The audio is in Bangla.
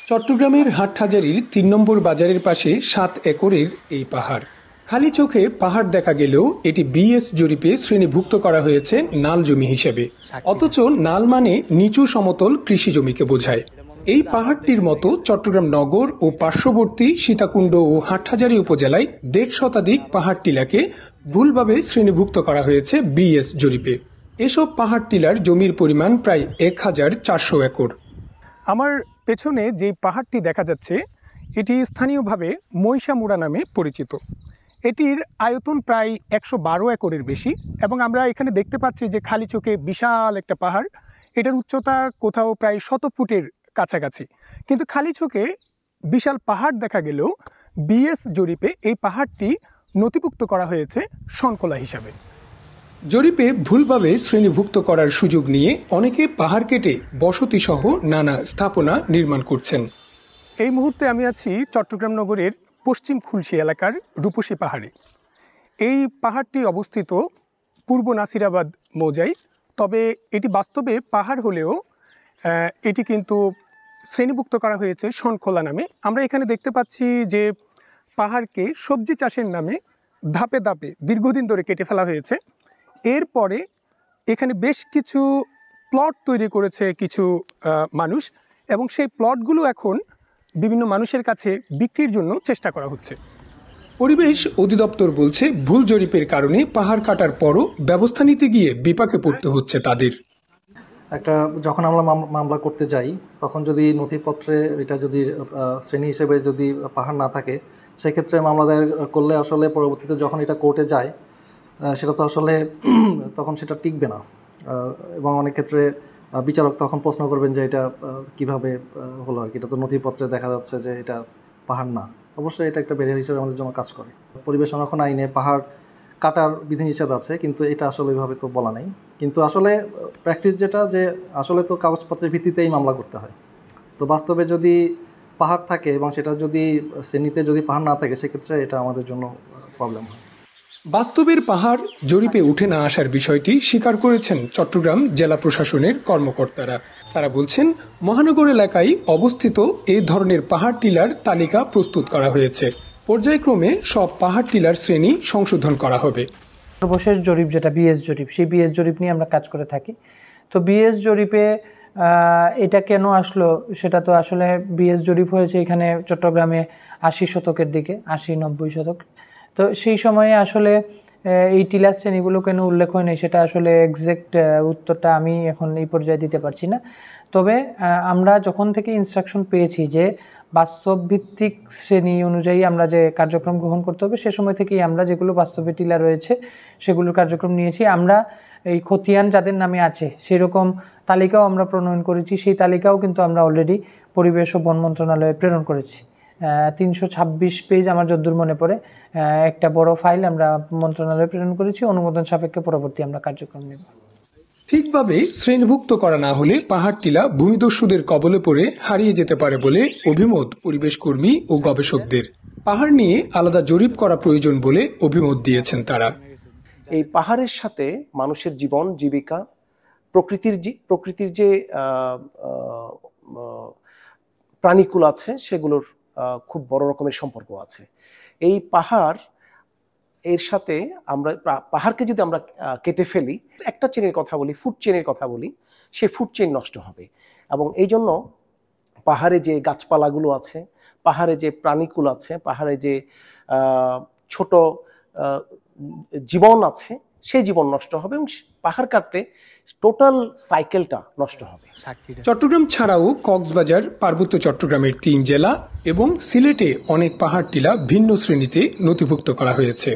চট্টগ্রামের হাটহাজারীর ৩ নম্বর বাজারের পাশে ৭ একরের এই পাহাড়। খালি চোখে পাহাড় দেখা গেলেও এটি বিএস জরিপে শ্রেণীভুক্ত করা হয়েছে নাল জমি হিসেবে। অথচ নাল মানে নিচু সমতল কৃষি জমিকে বোঝায়। এই পাহাড়টির মতো চট্টগ্রাম নগর ও পার্শ্ববর্তী সীতাকুণ্ড ও হাটহাজারী উপজেলায় ১.৫ শতাধিক পাহাড় টিলাকে ভুলভাবে শ্রেণীভুক্ত করা হয়েছে বিএস জরিপে। এসব পাহাড় টিলার জমির পরিমাণ প্রায় ১,৪০০ একর। আমার পেছনে যে পাহাড়টি দেখা যাচ্ছে এটি স্থানীয়ভাবে মহিষামুড়া নামে পরিচিত। এটির আয়তন প্রায় ১১২ একরের বেশি এবং আমরা এখানে দেখতে পাচ্ছি যে খালি চোখে বিশাল একটা পাহাড়। এটার উচ্চতা কোথাও প্রায় ১০০ ফুটের কাছাকাছি। কিন্তু খালি চোখে বিশাল পাহাড় দেখা গেলেও বিএস জরিপে এই পাহাড়টি নথিভুক্ত করা হয়েছে শনকলা হিসাবে। জরিপে ভুলভাবে শ্রেণীভুক্ত করার সুযোগ নিয়ে অনেকে পাহাড় কেটে বসতি সহ নানা স্থাপনা নির্মাণ করছেন। এই মুহূর্তে আমি আছি চট্টগ্রাম নগরের পশ্চিম খুলশী এলাকার রূপসী পাহাড়ে। এই পাহাড়টি অবস্থিত পূর্ব নাসিরাবাদ মৌজায়। তবে এটি বাস্তবে পাহাড় হলেও এটি কিন্তু শ্রেণীভুক্ত করা হয়েছে শনখোলা নামে। আমরা এখানে দেখতে পাচ্ছি যে পাহাড়কে সবজি চাষের নামে ধাপে ধাপে দীর্ঘদিন ধরে কেটে ফেলা হয়েছে। এরপরে এখানে বেশ কিছু প্লট তৈরি করেছে কিছু মানুষ এবং সেই প্লটগুলো এখন বিভিন্ন মানুষের কাছে বিক্রির জন্য চেষ্টা করা হচ্ছে। পরিবেশ অধিদপ্তর বলছে ভুল জরিপের কারণে পাহাড় কাটার পরও ব্যবস্থা নিতে গিয়ে বিপাকে পড়তে হচ্ছে তাদের। যখন আমরা মামলা করতে যাই তখন যদি নথিপত্রে এটা যদি শ্রেণী হিসেবে যদি পাহাড় না থাকে সেক্ষেত্রে মামলা দায়ের করলে আসলে পরবর্তীতে যখন এটা কোর্টে যায় সেটা তো আসলে তখন সেটা টিকবে না এবং অনেক ক্ষেত্রে বিচারক তখন প্রশ্ন করবেন যে এটা কিভাবে হলো আর কি, এটা তো নথিপত্রে দেখা যাচ্ছে যে এটা পাহাড় না। অবশ্যই এটা একটা ব্যারিয়ার হিসেবে আমাদের জন্য কাজ করে। পরিবেশ সংরক্ষণ আইনে পাহাড় কাটার বিধিনিষেধ আছে কিন্তু এটা আসলে ওইভাবে তো বলা নেই। কিন্তু আসলে প্র্যাকটিস যেটা যে আসলে তো কাগজপত্রের ভিত্তিতেই মামলা করতে হয়। তো বাস্তবে যদি পাহাড় থাকে এবং সেটা যদি শ্রেণীতে যদি পাহাড় না থাকে সেক্ষেত্রে এটা আমাদের জন্য প্রবলেম হয়। বাস্তবের পাহাড় জরিপে উঠে না আসার বিষয়টি স্বীকার করেছেন চট্টগ্রাম জেলা প্রশাসনের কর্মকর্তারা। তারা বলছেন মহানগর এলাকায় অবস্থিত এই ধরনের পাহাড় টিলার তালিকা প্রস্তুত করা হয়েছে। পর্যায়ক্রমে সব পাহাড় টিলার শ্রেণী সংশোধন করা হবে। সর্বশেষ জরিপ যেটা বিএস জরিপ, সেই বিএস জরিপ নিয়ে আমরা কাজ করে থাকি। তো বিএস জরিপে এটা কেন আসলো সেটা তো আসলে বিএস জরিপ হয়েছে এখানে চট্টগ্রামে ৮০ শতকের দিকে, ৮০-৯০ শতক। তো সেই সময়ে আসলে এই টিলার শ্রেণীগুলো কেন উল্লেখ হয় নাই সেটা আসলে এক্সাক্ট উত্তরটা আমি এখন এই পর্যায়ে দিতে পারছি না। তবে আমরা যখন থেকে ইনস্ট্রাকশন পেয়েছি যে বাস্তব ভিত্তিক শ্রেণী অনুযায়ী আমরা যে কার্যক্রম গ্রহণ করতে হবে সে সময় থেকেই আমরা যেগুলো বাস্তবে টিলা রয়েছে সেগুলোর কার্যক্রম নিয়েছি। আমরা এই খতিয়ান যাদের নামে আছে সেরকম তালিকাও আমরা প্রণয়ন করেছি। সেই তালিকাও কিন্তু আমরা অলরেডি পরিবেশ ও বন মন্ত্রণালয়ে প্রেরণ করেছি। ৩২৬ পেজ আমার যদ্দূর মনে পড়ে একটা বড় ফাইল আমরা মন্ত্রণালয়ে প্রেরণ করেছি। অনুমোদন সাপেক্ষে পরবর্তী আমরা কার্যক্রম নেব। ঠিকভাবে শ্রেণীভুক্ত করা না হলে পাহাড় টিলা ভূমিদস্যুদের কবলে পড়ে হারিয়ে যেতে পারে বলে অভিমত পরিবেশ কর্মী ও গবেষকদের। পাহাড় নিয়ে আলাদা জরিপ করা প্রয়োজন বলে অভিমত দিয়েছেন তারা। এই পাহাড়ের সাথে মানুষের জীবন জীবিকা, প্রকৃতির যে প্রাণীকুল আছে সেগুলোর খুব বড় রকমের সম্পর্ক আছে। এই পাহাড় এর সাথে আমরা পাহাড়কে যদি আমরা কেটে ফেলি, একটা চেনের কথা বলি, ফুড চেনের কথা বলি, সেই ফুড চেন নষ্ট হবে। এবং এই জন্য পাহাড়ে যে গাছপালাগুলো আছে, পাহাড়ে যে প্রাণীকুল আছে, পাহাড়ে যে ছোট জীবন আছে সেই জীবন নষ্ট হবে এবং পাহাড় কাটলে টোটাল সাইকেলটা নষ্ট হবে। চট্টগ্রাম ছাড়াও কক্সবাজার, পার্বত্য চট্টগ্রামের ৩ জেলা এবং সিলেটে অনেক পাহাড় টিলা ভিন্ন শ্রেণীতে নথিভুক্ত করা হয়েছে।